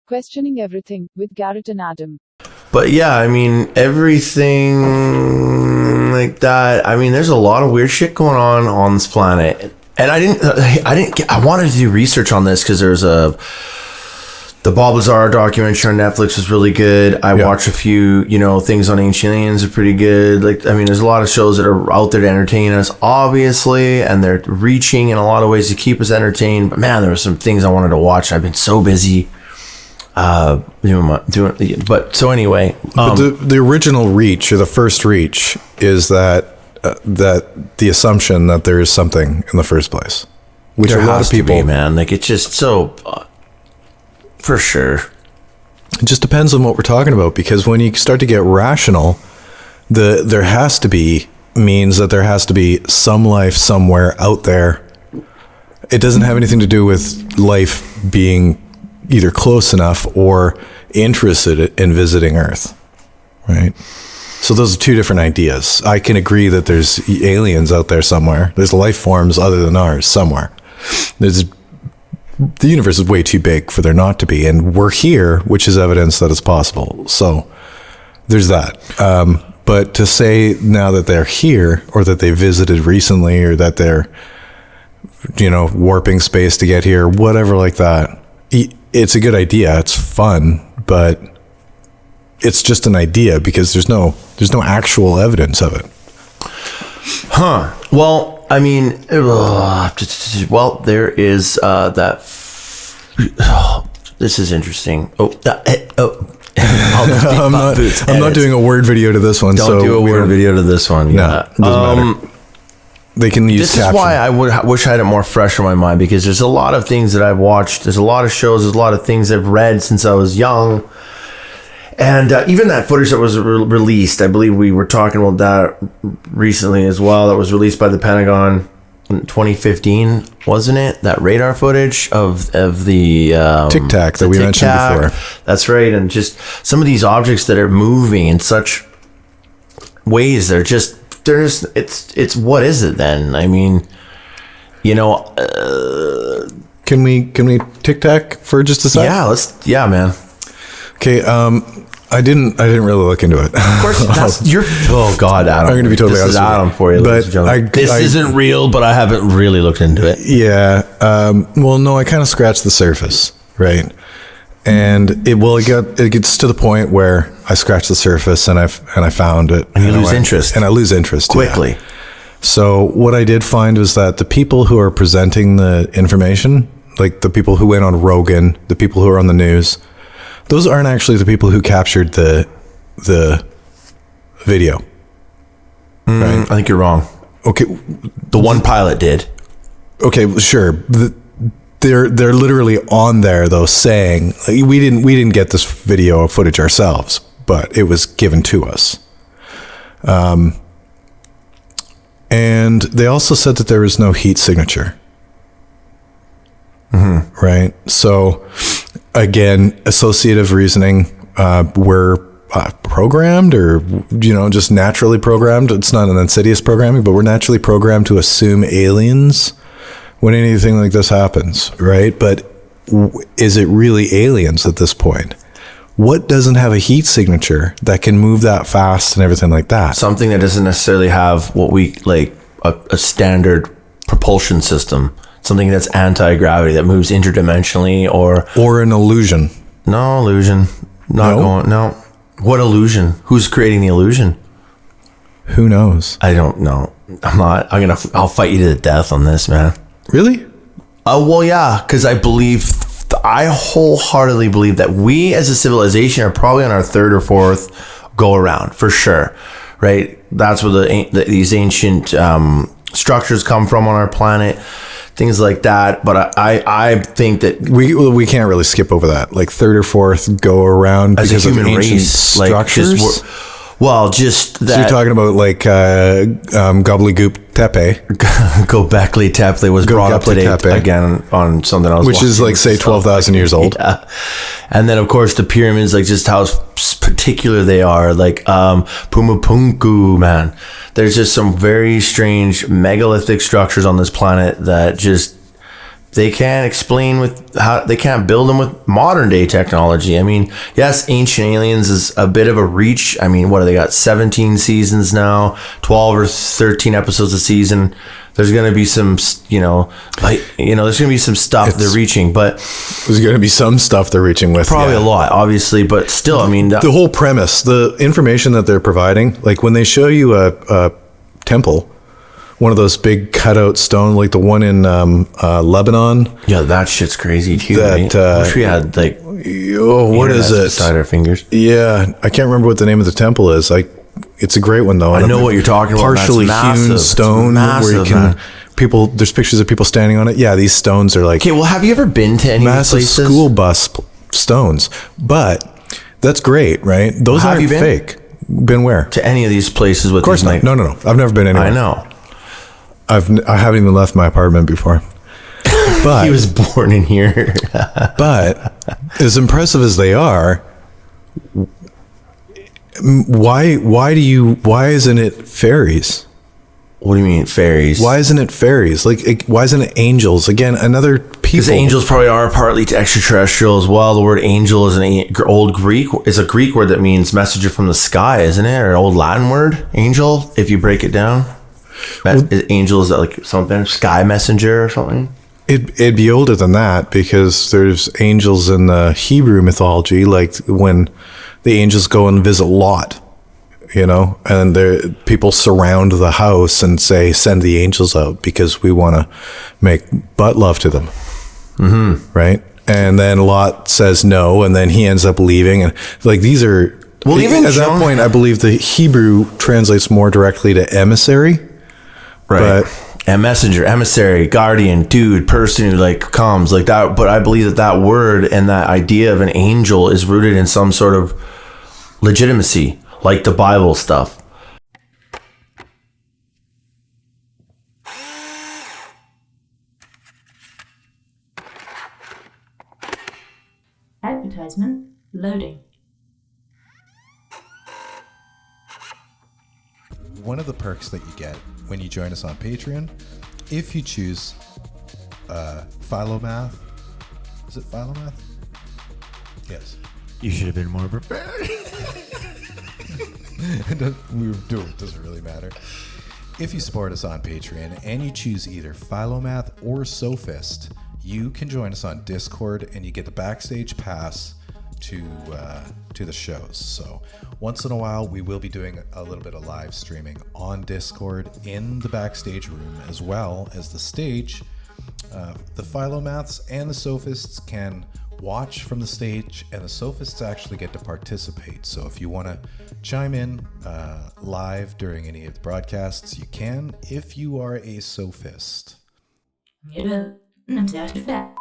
Questioning Everything with Garrett and Adam. But yeah, I mean, everything like that. I mean, there's a lot of weird shit going on this planet. And I wanted to do research on this because there's the Bob Lazar documentary on Netflix was really good. I watched a few, things on Ancient Aliens are pretty good. Like, I mean, there's a lot of shows that are out there to entertain us, obviously, and they're reaching in a lot of ways to keep us entertained. But man, there were some things I wanted to watch. I've been so busy. But so anyway, but the original reach, or the first reach, is that the assumption that there is something in the first place, which there a lot has of people, to be, man, like it's just so for sure. It just depends on what we're talking about, because when you start to get rational, there has to be means that there has to be some life somewhere out there. It doesn't have anything to do with life being either close enough or interested in visiting Earth, right? So those are two different ideas. I can agree that there's aliens out there somewhere. There's life forms other than ours somewhere. The universe is way too big for there not to be, and we're here, which is evidence that it's possible. So there's that. But to say now that they're here, or that they visited recently, or that they're, warping space to get here, whatever like that, it's a good idea. It's fun, but it's just an idea because there's no actual evidence of it. Huh. Well, I mean, there is that. This is interesting. I'm not doing a word video to this one. Don't do a word video to this one. Yeah. No, doesn't matter. They can use this caption. Is why I wish I had it more fresh in my mind, because there's a lot of things that I've watched. There's a lot of shows. There's a lot of things I've read since I was young. And even that footage that was released, I believe we were talking about that recently as well. That was released by the Pentagon in 2015, wasn't it? That radar footage of the Tic Tac that we mentioned before. That's right. And just some of these objects that are moving in such ways, it's what is it then? I mean, can we Tic Tac for just a second? Yeah, man. Okay, I didn't really look into it. Of course, oh God, Adam. I'm going to be totally honest with you. Adam for you, but this isn't real, but I haven't really looked into it. Yeah. Well, no, I kind of scratched the surface, right? And it gets to the point where I scratch the surface and I found it, and you lose interest, and I lose interest quickly. Yeah. So what I did find was that the people who are presenting the information, like the people who went on Rogan, the people who are on the news, those aren't actually the people who captured the video. Right? I think you're wrong. Okay, the one pilot did. Okay, sure. They're literally on there though, saying we didn't get this video footage ourselves, but it was given to us. And they also said that there was no heat signature. Mm-hmm. Right. So again, associative reasoning. We're programmed, or just naturally programmed. It's not an insidious programming, but we're naturally programmed to assume aliens when anything like this happens, right? But is it really aliens at this point? What doesn't have a heat signature that can move that fast and everything like that? Something that doesn't necessarily have what we like a standard propulsion system. Something that's anti-gravity, that moves interdimensionally, or an illusion. No illusion. No. What illusion? Who's creating the illusion? Who knows? I don't know. I'll fight you to the death on this, man. Really? Well, yeah, because I wholeheartedly believe that we as a civilization are probably on our third or fourth go around, for sure, right? That's where these ancient structures come from on our planet, things like that. But I think that we can't really skip over that, like third or fourth go around as because a human of ancient race, structures. Just that. So you're talking about like Gobbledygook Tepe. Göbekli Tepe was brought up today again on something else, which is like say 12,000 years old. Yeah. And then of course the pyramids, like just how particular they are, like Pumapunku, man. There's just some very strange megalithic structures on this planet that just they can't explain with how they can't build them with modern day technology. I mean, yes, Ancient Aliens is a bit of a reach. I mean, what do they got? 17 seasons now, 12 or 13 episodes a season. There's going to be some, there's going to be some stuff they're reaching, but there's going to be some stuff they're reaching with. Probably a lot, obviously, but still, I mean, the whole premise, the information that they're providing, like when they show you a temple, one of those big cutout stone, like the one in Lebanon. Yeah, that shit's crazy too. That, right? Wish we had like, what is it? Beside our fingers. Yeah, I can't remember what the name of the temple is. Like, it's a great one though. I know what you're talking about. Partially hewn stone where you can. People, there's pictures of people standing on it. Yeah, these stones are like. Okay, well, have you ever been to any massive places? School bus stones? But that's great, right? Those aren't fake. Been where? To any of these places with? Of course not. No. I've never been anywhere. I know. I haven't even left my apartment before. But he was born in here. But as impressive as they are, why isn't it fairies? What do you mean fairies? Why isn't it fairies? Like, why isn't it angels? Again, another people. Because angels probably are partly extraterrestrial as well. The word angel is an old Greek, is a Greek word that means messenger from the sky, isn't it? Or an old Latin word, angel, if you break it down. Angel, is that like something? Sky messenger or something? It'd be older than that, because there's angels in the Hebrew mythology, like when the angels go and visit Lot, and people surround the house and say, send the angels out because we want to make butt love to them. Mm-hmm. Right? And then Lot says no, and then he ends up leaving. And like, these are, well, even at that point, I believe the Hebrew translates more directly to emissary. Right. And messenger, emissary, guardian, dude, person who like comes like that. But I believe that word and that idea of an angel is rooted in some sort of legitimacy, like the Bible stuff. Advertisement loading. One of the perks that you get when you join us on Patreon, if you choose Philomath, is it Philomath? Yes. You should have been more prepared. It doesn't really matter. If you support us on Patreon and you choose either Philomath or Sophist, you can join us on Discord and you get the backstage pass to the shows. So once in a while, we will be doing a little bit of live streaming on Discord in the backstage room, as well as the stage. The Philomaths and the Sophists can watch from the stage, and the Sophists actually get to participate. So if you want to chime in live during any of the broadcasts, you can, if you are a Sophist. I'm sehr fett.